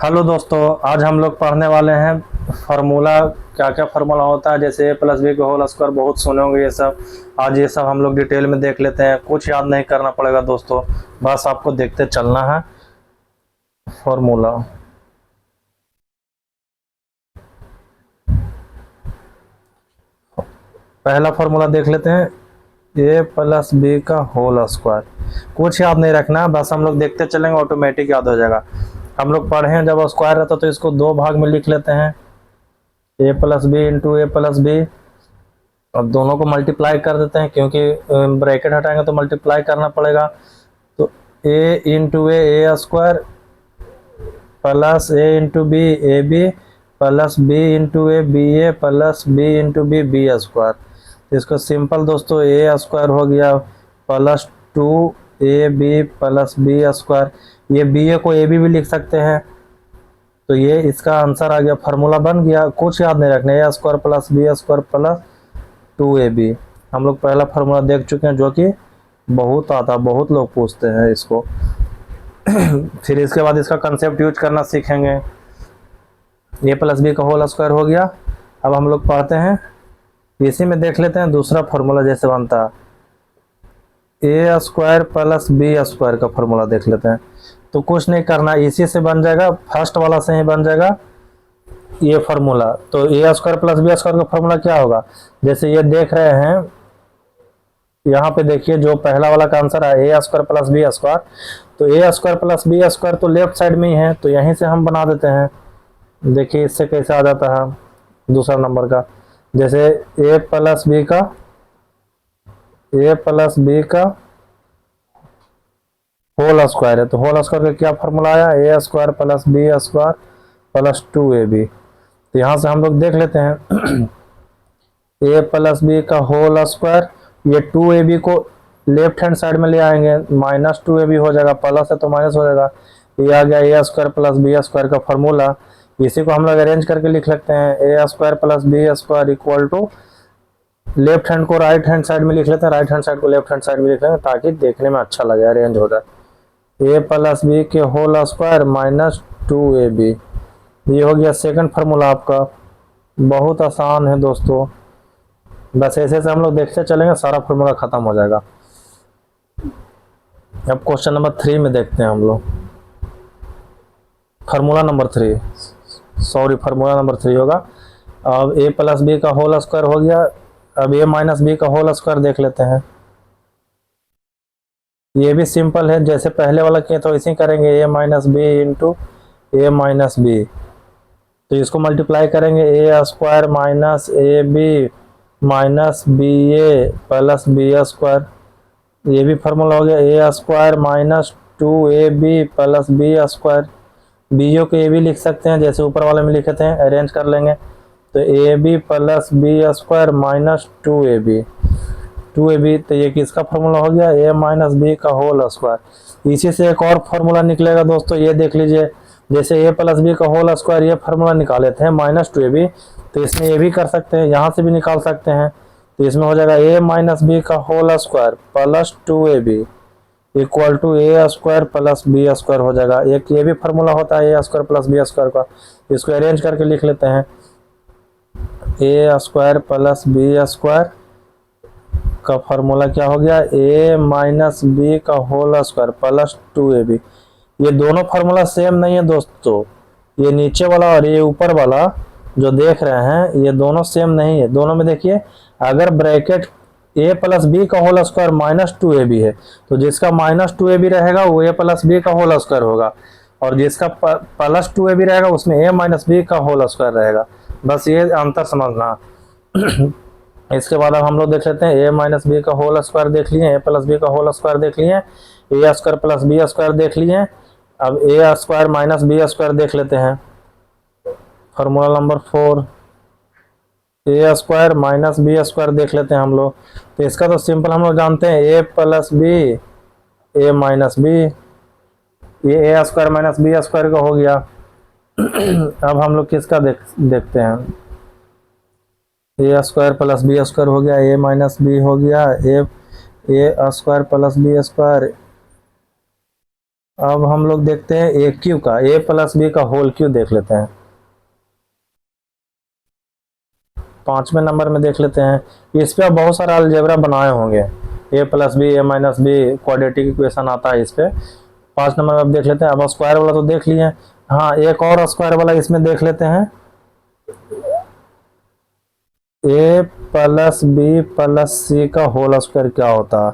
Hello दोस्तों, आज हम लोग पढ़ने वाले हैं फार्मूला। क्या क्या फार्मूला होता है, जैसे ए प्लस बी का होल स्क्वायर, बहुत सुने होंगे ये सब। आज ये सब हम लोग डिटेल में देख लेते हैं। कुछ याद नहीं करना पड़ेगा दोस्तों, बस आपको देखते चलना है फार्मूला। पहला फार्मूला देख लेते हैं, ए प्लस बी का होल स्क्वायर। कुछ याद नहीं रखना, बस हम लोग देखते चलेंगे, ऑटोमेटिक याद हो जाएगा। हम लोग पढ़े हैं जब स्क्वायर रहता तो इसको दो भाग में लिख लेते हैं, a plus b into A plus B. अब दोनों को मल्टीप्लाई कर देते हैं, क्योंकि ब्रैकेट हटाएंगे तो मल्टीप्लाई करना पड़ेगा। तो a into a square plus a into b a b plus b into a b a plus b into b b square. तो इसको सिंपल दोस्तों ए स्क्वायर हो गया plus 2ab plus b square. ये b a को a B भी लिख सकते हैं। तो ये इसका आंसर आ गया, फार्मूला बन गया। कुछ याद नहीं रखना, a square plus b square plus 2ab। हम लोग पहला फार्मूला देख चुके हैं, जो कि बहुत आता, बहुत लोग पूछते हैं इसको। फिर इसके बाद इसका कंसेप्ट यूज करना सीखेंगे। ए प्लस बी का होल स्क्वायर हो गया। अब हम लोग पढ़ते हैं, इसी में देख लेते हैं दूसरा फार्मूला जैसे बनता है। A square plus b square का फार्मूला देख लेते हैं। तो कुछ नहीं करना, इसी से बन जाएगा, फर्स्ट वाला से ही बन जाएगा ये फार्मूला। तो a square plus b square का फार्मूला क्या होगा, जैसे ये देख रहे हैं यहाँ पे देखिए, जो पहला वाला का आंसर है a square plus b square. तो a square plus b square तो लेफ्ट साइड में ही है, तो यहीं से हम बना देते हैं। देखिए इससे कैसे आ जाता है दूसरा नंबर का, जैसे ए प्लस बी का होल स्क्वायर है। तो होल स्क्वायर का क्या फार्मूला आया, a square plus b square plus 2ab। तो यहाँ से हम लोग देख लेते हैं, ए प्लस बी का होल स्क्वायर, ये 2ab को लेफ्ट हैंड साइड में ले आएंगे, माइनस 2ab हो जाएगा, प्लस है तो माइनस हो जाएगा। ये आ गया a square plus b square का फार्मूला। इसी को हम लोग अरेंज करके लिख सकते हैं, a square plus b square equal to, left hand को राइट हैंड साइड में लिख लेते हैं, राइट हैंड साइड को लेफ्ट हैंड साइड में लिख लेंगे, ताकि देखने में अच्छा लगे, अरेंज हो जाए। ए प्लस बी के होल स्क्वायर माइनस 2ab। ये हो गया सेकंड फार्मूला आपका। बहुत आसान है दोस्तों, बस ऐसे से हम लोग देखते चलेंगे, सारा फार्मूला खत्म हो जाएगा। अब क्वेश्चन नंबर 3 में देखते हैं हम लोग, formula number 3, sorry formula number 3 होगा। अब ए प्लस बी का होल स्क्वायर हो गया। अब ए माइनस बी का होल स्क्वायर देख लेते हैं। ये भी सिंपल है, जैसे पहले वाला किए तो इसी करेंगे, a minus b into a minus b. तो इसको मल्टीप्लाई करेंगे, a square minus a b minus b a plus b square. ये भी फार्मूला हो गया, a square minus 2ab plus b square. B को ए भी लिख सकते हैं, जैसे ऊपर वाले में लिखे थे, अरेंज कर लेंगे। तो a b plus b square minus 2ab। तो ये किसका फार्मूला हो गया, ए माइनस बी का होल स्क्वायर। इसी से एक और फार्मूला निकलेगा दोस्तों, ये देख लीजिए, जैसे ए प्लस बी का होल स्क्वायर, ये फार्मूला निकाले थे माइनस 2ab, तो इसमें ये भी कर सकते हैं, यहाँ से भी निकाल सकते हैं। तो इसमें हो जाएगा ए माइनस बी का whole square plus 2ab equal to a square plus b square हो जाएगा। एक ये भी फार्मूला होता है a square plus b square का, इसको अरेंज करके लिख लेते हैं, a square plus b square का फार्मूला क्या हो गया, ए माइनस बी का होल स्क्वायर प्लस 2ab। ये दोनों फार्मूला सेम नहीं है दोस्तों, ये नीचे वाला और ये ऊपर वाला जो देख रहे हैं, ये दोनों सेम नहीं है। दोनों में देखिए, अगर ब्रैकेट ए प्लस बी का होल स्क्वायर माइनस 2ab है, तो जिसका माइनस 2ab रहेगा वो ए प्लस बी का होल स्क्वायर होगा, और जिसका प्लस 2ab रहेगा उसमें ए माइनस बी का होल स्क्वायर रहेगा। बस ये अंतर समझना। इसके बाद अब हम लोग देख लेते हैं, ए माइनस बी का होल स्क्वायर देख लिए, ए प्लस बी का होल स्क्वायर देख लिए, ए स्क्वायर प्लस बी स्क्वायर देख लिए। अब ए स्क्वायर माइनस बी स्क्वायर देख लेते हैं, फार्मूला नंबर 4, ए स्क्वायर माइनस बी स्क्वायर देख लेते हैं हम लोग। तो इसका तो सिंपल हम लोग जानते हैं, a plus B A minus b, ये ए स्क्वायर माइनस बी स्क्वायर का हो गया। अब हम लोग किसका देखते हैं, a square plus b square हो गया, ए माइनस बी हो गया, a square plus b square अब हम लोग देखते हैं ए क्यू का, ए प्लस बी का होल क्यू देख लेते हैं। 5वें नंबर में देख लेते हैं। इस पे आप बहुत सारा अलजेब्रा बनाए होंगे, ए प्लस बी, ए माइनस बी, क्वाड्रेटिक इक्वेशन आता है इस पे। 5 नंबर में आप देख लेते हैं। अब स्क्वायर वाला तो देख लिए, हाँ एक और स्क्वायर वाला इसमें देख लेते हैं। ए प्लस बी प्लस सी का होल स्क्वायर क्या होता है?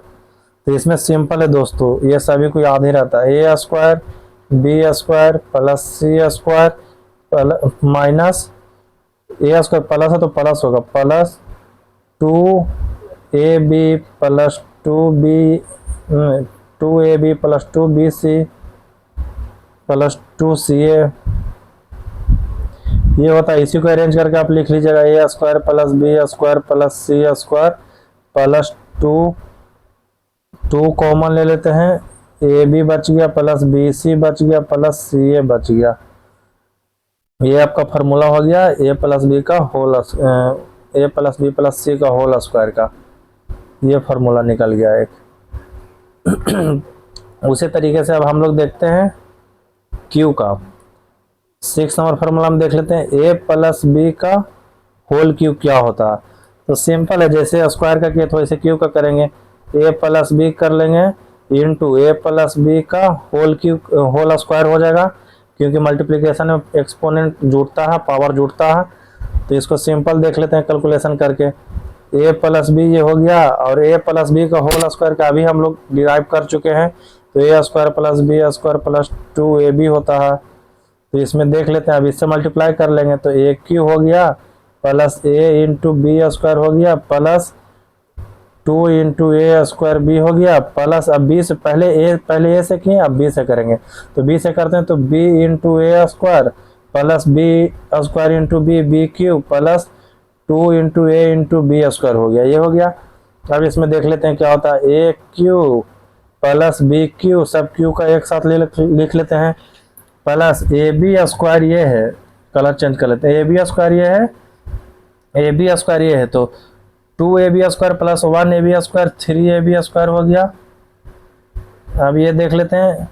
तो इसमें सिंपल है दोस्तों, ये सभी को याद ही रहता है। A square B square plus c square minus a square, plus है तो प्लस होगा, plus 2ab plus 2ab plus 2bc plus 2ca, ये होता है। इसी को अरेंज करके आप लिख लीजिएगा, a square plus b square plus c square plus 2 common ले लेते हैं, ए बी बच गया प्लस बी सी बच गया प्लस सी ए बच गया। ये आपका फार्मूला हो गया ए प्लस बी का होल, ए प्लस बी प्लस सी का होल स्क्वायर का, ये फार्मूला निकल गया एक। उसी तरीके से अब हम लोग देखते हैं क्यू का। 6 नंबर फार्मूला में देख लेते हैं, ए प्लस बी का होल क्यू क्या होता है? तो सिंपल है, जैसे स्क्वायर का किया तो वैसे क्यू का करेंगे। ए प्लस बी कर लेंगे इंटू ए प्लस बी का होल क्यू, होल स्क्वायर हो जाएगा, क्योंकि मल्टीप्लिकेशन में एक्सपोनेंट जुड़ता है, पावर जुड़ता है। तो इसको सिंपल देख लेते हैं कैलकुलेशन करके। ए प्लस बी ये हो गया, और ए प्लस बी का होल स्क्वायर का अभी हम लोग डिराइव कर चुके हैं। तो a square plus b square plus 2ab होता है। तो इसमें देख लेते हैं, अब इससे मल्टीप्लाई कर लेंगे तो ए क्यू हो गया plus a into b square हो गया plus 2 into a square B हो गया प्लस, अब बी से पहले ए से किए, अब बी से करेंगे। तो बी से करते हैं तो b into a square plus b square into b cube plus 2 into a into b square हो गया, ये हो गया। अब इसमें देख लेते हैं क्या होता है, a cube plus b Q, सब क्यू का एक साथ लिख लेते हैं, प्लस ए बी स्क्वायर ये है, कलर चेंज कर लेते हैं, ए बी स्क्वायर ये है, ए बी स्क्वायर ये है, तो 2ab square plus 1ab square 3ab square हो गया। अब ये देख लेते हैं,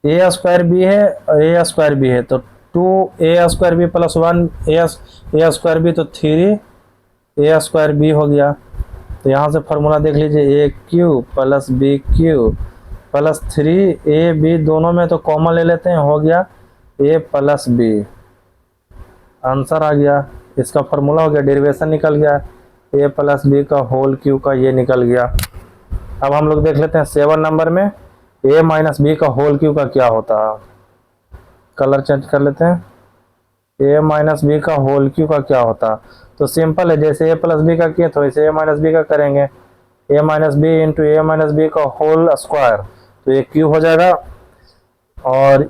ए स्क्वायर भी है और ए स्क्वायर भी है, तो 2a square b plus 1a square b, तो 3a स्क्वायर बी हो गया। तो यहाँ से फार्मूला देख लीजिए, a cube plus b cube plus 3ab, दोनों में तो कॉमन ले लेते हैं, हो गया a प्लस बी, आंसर आ गया। इसका फार्मूला हो गया, डेरिवेशन निकल गया, ए प्लस बी का होल क्यू का ये निकल गया। अब हम लोग देख लेते हैं 7 नंबर में, ए माइनस बी का होल क्यू का क्या होता है? कलर चेंज कर लेते हैं, ए माइनस बी का होल क्यू का क्या होता है? तो सिंपल है, जैसे ए प्लस बी का किए तो वैसे ए माइनस बी का करेंगे, a minus b into a minus b का होल स्क्वायर, तो ये क्यू हो जाएगा, और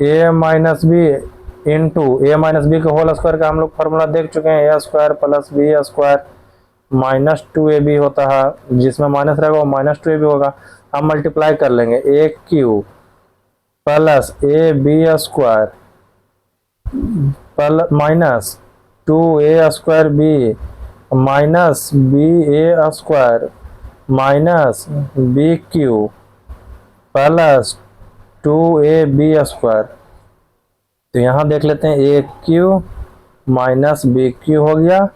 a minus b into a minus b का होल स्क्वायर का हम लोग फार्मूला देख चुके हैं, a square plus b square minus 2ab होता है, जिसमें माइनस रहेगा वो माइनस 2ab होगा। हम मल्टीप्लाई कर लेंगे, a cube plus a b square minus 2a square b minus b a square minus b cube plus 2ab square. तो यहाँ देख लेते हैं, a cube minus b cube हो गया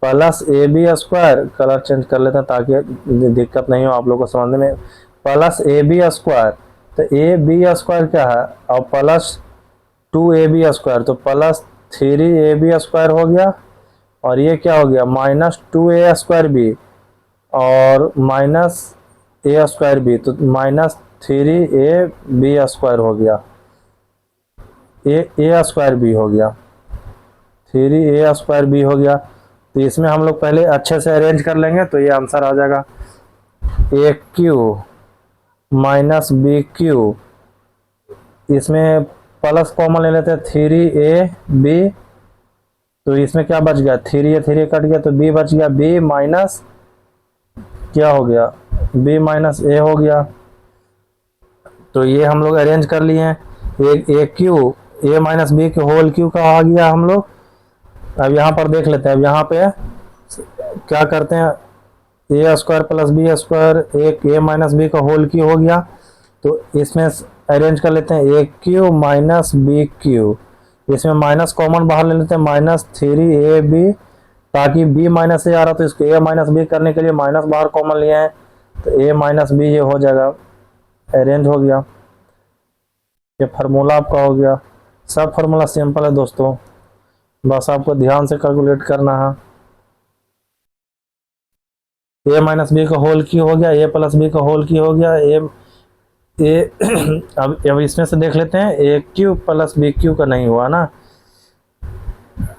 plus a b square, colour change कर लेते हैं ताकि दिक्कत नहीं हो आप लोगों को समझने में, प्लस ए बी स्क्वायर, तो ए बी स्क्वायर क्या है, और प्लस 2ab स्क्वायर, तो प्लस 3ab स्क्वायर हो गया, और ये क्या हो गया माइनस 2a स्क्वायर बी और माइनस ए स्क्वायर बी, तो माइनस 3ab स्क्वायर हो गया, ए स्क्वायर बी हो गया, 3a स्क्वायर बी हो गया। तो इसमें हम लोग पहले अच्छे से अरेंज कर लेंगे तो ये आंसर आ जाएगा, ए क्यू माइनस बी क्यू, इसमें प्लस कॉमन ले लेते हैं 3ab, तो इसमें क्या बच गया, 3a कट गया तो b बच गया, b माइनस क्या हो गया, b माइनस a हो गया। तो ये हम लोग अरेंज कर लिए हैं, a Q A minus B के होल क्यू का आ गया हम लोग। अब यहाँ पर देख लेते हैं, अब यहाँ पे क्या करते हैं, a square plus b square एक ए माइनस बी का होल क्यू हो गया, तो इसमें अरेंज कर लेते हैं, a cube minus b Q, इसमें माइनस कॉमन बाहर ले लेते हैं, माइनस 3ab, ताकि b माइनस से आ रहा तो इसको a माइनस बी करने के लिए माइनस बाहर कॉमन लिए हैं, तो a माइनस बी ये हो जाएगा, अरेंज हो गया। ये फार्मूला आपका हो गया। सब फार्मूला सिंपल है दोस्तों, बस आपको ध्यान से कैलकुलेट करना है। a माइनस बी का होल क्यू हो गया, a प्लस बी का होल क्यू हो गया, ए अब इसमें से देख लेते हैं, a cube plus b cube का नहीं हुआ ना,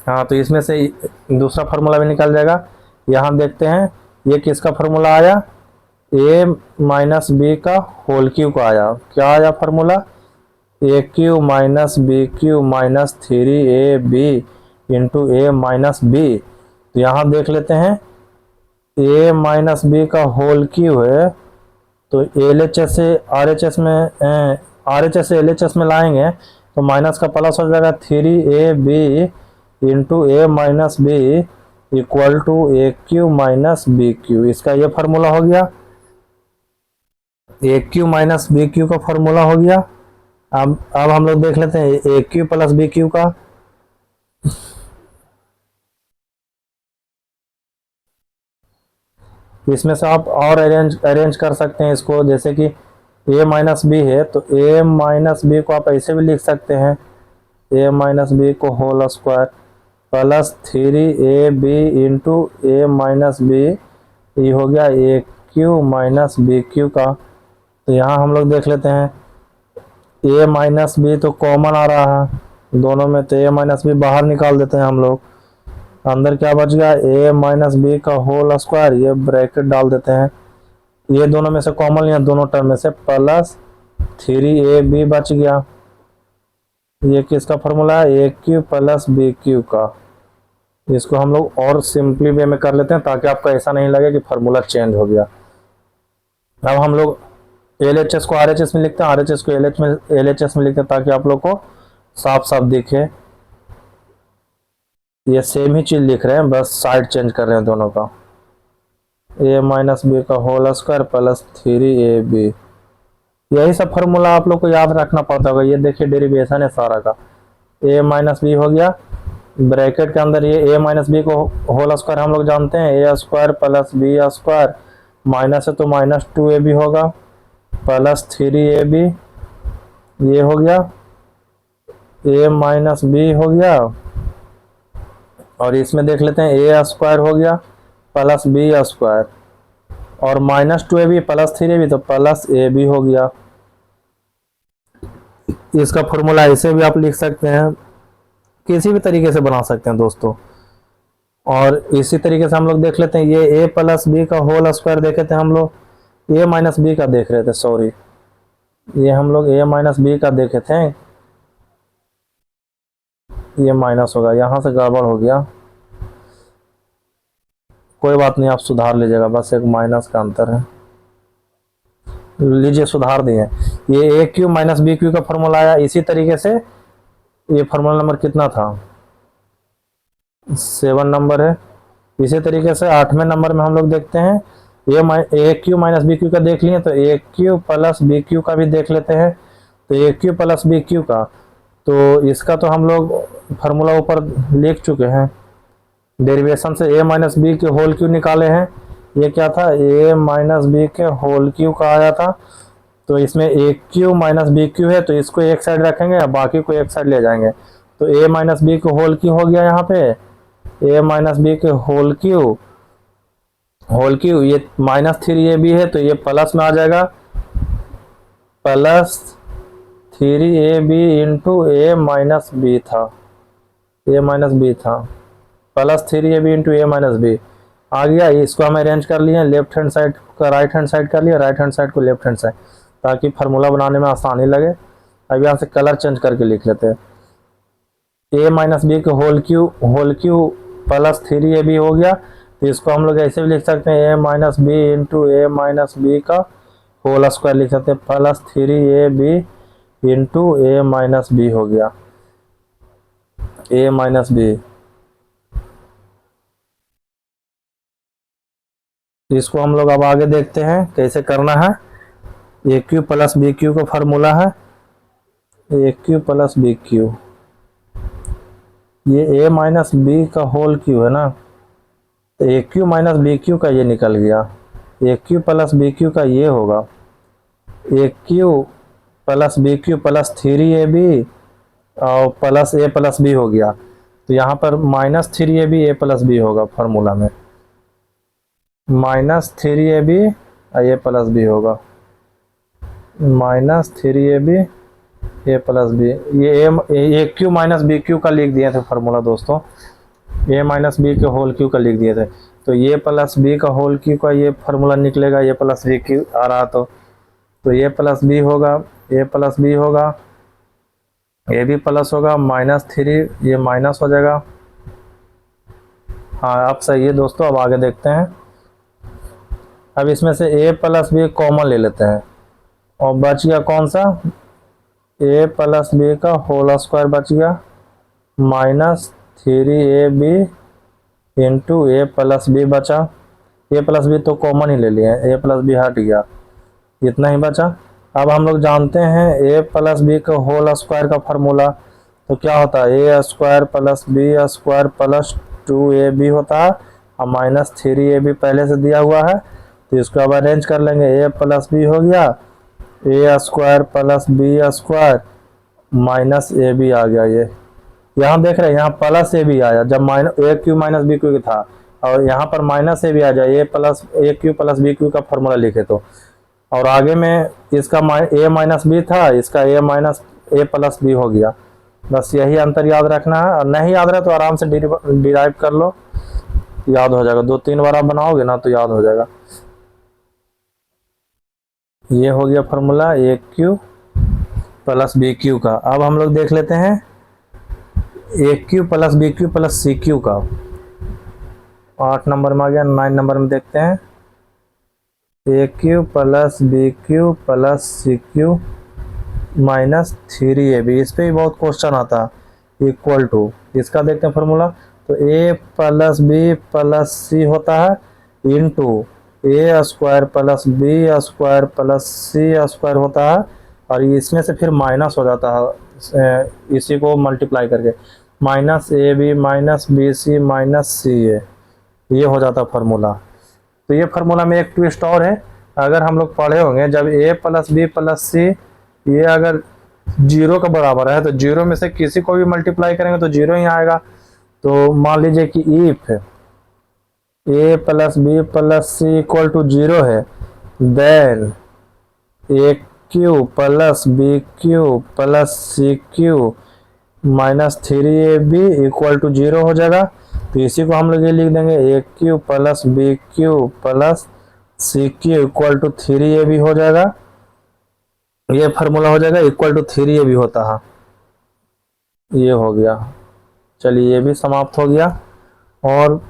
हाँ तो इसमें से दूसरा फार्मूला भी निकल जाएगा। यहाँ देखते हैं ये किसका फार्मूला आया, ए माइनस बी का होल क्यू का आया। क्या आया formula, a cube minus b cube minus 3ab into a minus b. तो यहाँ देख लेते हैं ए माइनस बी का होल क्यू है, तो एल एच एस से आर एच एस में, आर एच एस से एल एच एस में लाएंगे तो माइनस का प्लस हो जाएगा, 3ab into a minus b equal to A cube minus b cube. इसका ये फार्मूला हो गया, a cube minus b cube का फार्मूला हो गया। अब हम लोग देख लेते हैं a cube plus b cube का। इसमें से आप और अरेंज कर सकते हैं इसको, जैसे कि a माइनस बी है तो a माइनस बी को आप ऐसे भी लिख सकते हैं, a माइनस बी को whole square plus 3ab into a minus b, ये हो गया a cube minus b cube का। तो यहाँ हम लोग देख लेते हैं a माइनस बी तो कॉमन आ रहा है दोनों में, तो a माइनस बी बाहर निकाल देते हैं हम लोग, अंदर क्या बच गया, a माइनस बी का होल स्क्वायर, ये ब्रैकेट डाल देते हैं, ये दोनों में से कॉमन लिया दोनों टर्म में से, प्लस 3ab बच गया। ये किसका फार्मूला है, a cube plus b cube का। इसको हम लोग और सिंपली वे में कर लेते हैं ताकि आपको ऐसा नहीं लगे कि फार्मूला चेंज हो गया। अब हम लोग एल एच एस को आर एच एस में लिखते हैं, आर एच एस को एल एच एस में लिखते हैं ताकि आप लोग को साफ साफ दिखे। ये सेम ही चीज लिख रहे हैं, बस साइड चेंज कर रहे हैं दोनों का। ए माइनस बी का होल स्क्वायर प्लस 3ab, यही सब फार्मूला आप लोग को याद रखना पड़ता होगा। ये देखिए डेरिवेशन है सारा का, ए माइनस बी हो गया, ब्रैकेट के अंदर ये ए माइनस बी को होल स्क्वायर हम लोग जानते हैं, a square plus b square, minus है तो माइनस 2ab होगा प्लस 3ab, ये हो गया ए माइनस बी हो गया, और इसमें देख लेते हैं ए स्क्वायर हो गया प्लस बी स्क्वायर, और माइनस 2ab प्लस 3ab तो प्लस ab हो गया। इसका फॉर्मूला ऐसे भी आप लिख सकते हैं, किसी भी तरीके से बना सकते हैं दोस्तों। और इसी तरीके से हम लोग देख लेते हैं, ये a प्लस बी का होल स्क्वायर देखे थे हम लोग, a माइनस बी का देख रहे थे, सॉरी ये हम लोग a माइनस बी का देखे थे, ये माइनस होगा, यहाँ से गड़बड़ हो गया, कोई बात नहीं आप सुधार लीजिएगा, बस एक माइनस का अंतर है, लीजिए सुधार दिए। ये ए क्यू माइनस बी क्यू का फॉर्मूला आया। इसी तरीके से ये फॉर्मूला नंबर कितना था, 7 नंबर है। इसी तरीके से 8वें नंबर में हम लोग देखते हैं, a cube minus b cube का देख लिए, तो a cube plus b cube का भी देख लेते हैं। तो a cube plus b cube का, तो इसका तो हम लोग फार्मूला ऊपर लिख चुके हैं, डेरिवेशन से ए माइनस बी के होल क्यू निकाले हैं। ये क्या था, ए माइनस बी के होल क्यू का आया था, तो इसमें ए क्यू माइनस बी क्यू है तो इसको एक साइड रखेंगे और बाकी को एक साइड ले जाएंगे, तो ए माइनस बी के होल क्यू हो गया, यहाँ पे ए माइनस बी के होल क्यू ये माइनस 3ab है तो ये प्लस में आ जाएगा, plus 3ab into a minus B था, ए माइनस बी था, plus 3ab into a minus B आ गया। इसको हम अरेंज कर लिए, लेफ्ट हैंड साइड का राइट हैंड साइड कर लिया, राइट हैंड साइड को लेफ्ट हैंड साइड, ताकि फार्मूला बनाने में आसानी लगे। अब यहाँ से कलर चेंज करके लिख लेते हैं, ए माइनस बी के होल क्यू प्लस 3ab हो गया, तो इसको हम लोग ऐसे भी लिख सकते हैं, a minus b into a minus b का होल स्क्वायर लिख सकते हैं, plus 3ab into a minus B हो गया, ए माइनस बी। इसको हम लोग अब आगे देखते हैं कैसे करना है। A cube plus b cube का फार्मूला है, a cube plus b cube, ये ए माइनस बी का होल क्यू है ना, तो a cube minus b cube का ये निकल गया, a cube plus b cube का ये होगा a cube plus b cube plus 3ab और प्लस ए प्लस बी हो गया। तो यहाँ पर -3ab ए प्लस बी होगा फार्मूला में, -3ab ए प्लस बी होगा, -3ab ए प्लस बी। ये ए क्यू माइनस बी क्यू का लिख दिए थे फार्मूला दोस्तों, ए माइनस बी के होल क्यू का लिख दिए थे। तो ए प्लस बी का होल क्यू का ये फार्मूला निकलेगा, ए प्लस बी क्यू आ रहा तो ए प्लस बी होगा, ए प्लस बी होगा, ए भी प्लस होगा, -3 ये माइनस हो जाएगा। हाँ अब सही है दोस्तों। अब आगे देखते हैं। अब इसमें से ए प्लस बी कॉमन ले लेते हैं और बच गया कौन सा, ए प्लस बी का होल स्क्वायर बच गया, -3ab इंटू ए प्लस बी बचा। ए प्लस बी तो कॉमन ही ले लिए, ए प्लस बी हट गया, इतना ही बचा। अब हम लोग जानते हैं ए प्लस बी का होल स्क्वायर का फार्मूला, तो क्या होता है a square plus b square plus 2ab होता है और -3ab पहले से दिया हुआ है, तो इसको अब अरेंज कर लेंगे। ए प्लस बी हो गया a square plus b square -ab आ गया। ये यहाँ देख रहे हैं, यहाँ प्लस ए बी आया जब ए क्यू माइनस बी क्यू था, और यहाँ पर -ab आ जाए ए क्यू प्लस बी क्यू का फॉर्मूला लिखे तो। और आगे में इसका ए माइनस बी था, इसका ए माइनस ए प्लस बी हो गया। बस यही अंतर याद रखना है, और नहीं याद रहे तो आराम से डिराइव कर लो, याद हो जाएगा। 2-3 बार आप बनाओगे ना तो याद हो जाएगा। ये हो गया formula a cube plus b cube का। अब हम लोग देख लेते हैं a cube plus b cube plus c cube का। 8 नंबर में आ गया, 9 नंबर में देखते हैं। A cube plus b cube plus c cube -3ab, इस पे भी बहुत क्वेश्चन आता है। इक्वल टू, इसका देखते हैं फॉर्मूला। तो a plus b plus c होता है into a square plus b square plus c square होता है, और इसमें से फिर माइनस हो जाता है, इसी को मल्टीप्लाई करके -ab minus b c minus c a, ये हो जाता फार्मूला। तो ये फार्मूला में एक ट्विस्ट और है, अगर हम लोग पढ़े होंगे जब ए प्लस बी प्लस सी ये अगर 0 के बराबर है तो 0 में से किसी को भी मल्टीप्लाई करेंगे तो 0 ही आएगा। तो मान लीजिए कि if a plus b plus c equal to 0 है, then a cube plus b cube plus c cube -3ab equal to 0 हो जाएगा। तो इसी को हम लोग ये लिख देंगे a cube plus b cube plus c cube equal to 3ab हो जाएगा। ये फार्मूला हो जाएगा, इक्वल टू 3ab होता है। ये हो गया, चलिए ये भी समाप्त हो गया। और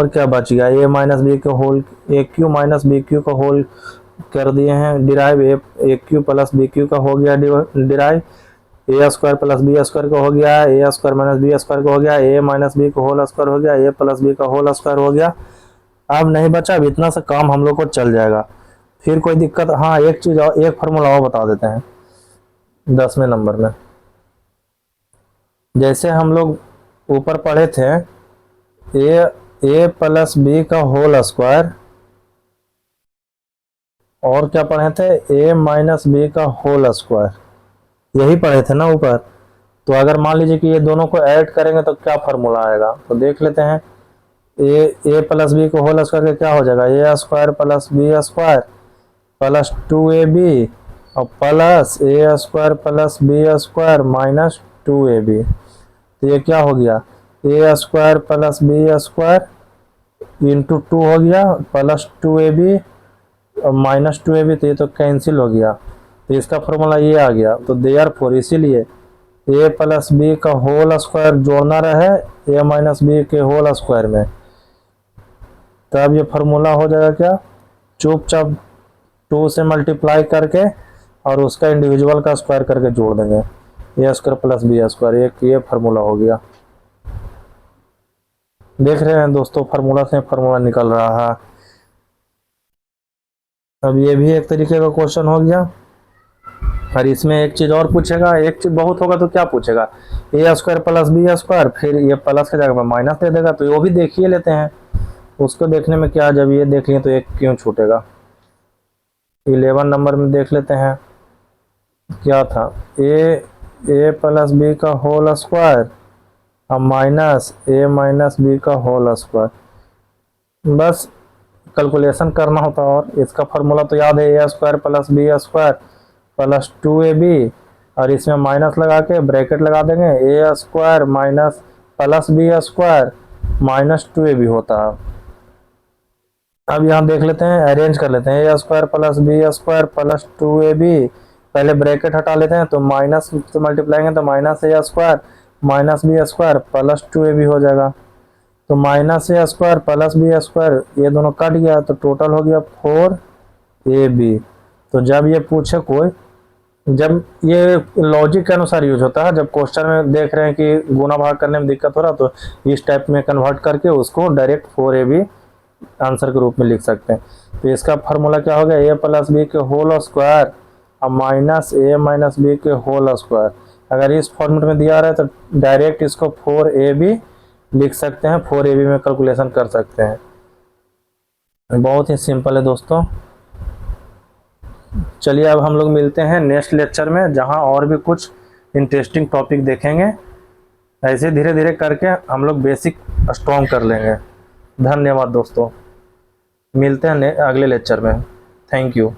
क्या बच गया, ए माइनस बी के होल, ए क्यू माइनस बी क्यू का होल कर दिए हैं डिराइव, ए क्यू प्लस बी क्यू का हो गया डिराइव, ए स्क्वायर प्लस बी स्क्वायर का हो गया, a square minus b square का हो गया, ए माइनस बी का होल स्क्वायर हो गया, ए प्लस बी का होल स्क्वायर हो गया। अब नहीं बचा, अब इतना सा काम हम लोग को चल जाएगा, फिर कोई दिक्कत। हाँ एक चीज और, एक फार्मूला और बता देते हैं 10वें नंबर में। जैसे हम लोग ऊपर पढ़े थे ए प्लस बी का होल स्क्वायर, और क्या पढ़े थे ए माइनस बी का होल स्क्वायर, यही पढ़े थे ना ऊपर। तो अगर मान लीजिए कि ये दोनों को ऐड करेंगे तो क्या फार्मूला आएगा, तो देख लेते हैं। ए प्लस बी को होल स्क्वायर का क्या हो जाएगा, a square plus b square plus 2ab और plus a square plus b square -2ab। तो ये क्या हो गया, a square plus b square into 2 हो गया प्लस 2ab और -2ab, तो ये तो कैंसिल हो गया। तो इसका फॉर्मूला ये आ गया। तो देयरफॉर इसीलिए ए प्लस बी का होल स्क्वायर जोड़ना रहे ए माइनस बी के होल स्क्वायर में, तब ये फार्मूला हो जाएगा क्या, चुपचाप 2 से मल्टीप्लाई करके और उसका इंडिविजुअल का स्क्वायर करके जोड़ देंगे, a square plus b square, एक ये फार्मूला हो गया। देख रहे हैं दोस्तों, फार्मूला से फार्मूला निकल रहा है। अब ये भी एक तरीके का क्वेश्चन हो गया। और इसमें एक चीज़ और पूछेगा, एक चीज़ बहुत होगा तो क्या पूछेगा, ए स्क्वायर प्लस बी स्क्वायर, फिर ये प्लस की जगह पर माइनस दे देगा, तो वो भी देख ही लेते हैं। उसको देखने में क्या, जब ये देख लिए तो एक क्यों छूटेगा। 11 नंबर में देख लेते हैं क्या था, ए प्लस बी का होल स्क्वायर और माइनस ए माइनस बी का होल स्क्वायर। बस कैलकुलेशन करना होता, और इसका फार्मूला तो याद है, a square plus b square plus 2ab, और इसमें माइनस लगा के ब्रैकेट लगा देंगे, a square minus plus b square minus 2ab होता है। अब यहाँ देख लेते हैं, अरेंज कर लेते हैं, a square plus b square plus 2ab, पहले ब्रैकेट हटा लेते हैं तो माइनस से मल्टीप्लाएंगे तो minus a square minus b square plus 2ab हो जाएगा। तो minus a square plus b square ये दोनों कट गया तो टोटल हो गया 4ab। तो जब ये पूछे कोई, जब ये लॉजिक के अनुसार यूज होता है, जब क्वेश्चन में देख रहे हैं कि गुना भाग करने में दिक्कत हो रहा तो इस टाइप में कन्वर्ट करके उसको डायरेक्ट 4ab आंसर के रूप में लिख सकते हैं। तो इसका फार्मूला क्या हो गया, ए प्लस बी के होल स्क्वायर और माइनस ए माइनस बी के होल स्क्वायर। अगर इस फॉर्मेट में दिया रहा है तो डायरेक्ट इसको 4ab लिख सकते हैं, 4ab में कैलकुलेशन कर सकते हैं। बहुत ही सिंपल है दोस्तों। चलिए अब हम लोग मिलते हैं नेक्स्ट लेक्चर में, जहां और भी कुछ इंटरेस्टिंग टॉपिक देखेंगे। ऐसे धीरे धीरे करके हम लोग बेसिक स्ट्रॉन्ग कर लेंगे। धन्यवाद दोस्तों, मिलते हैं अगले लेक्चर में। Thank you.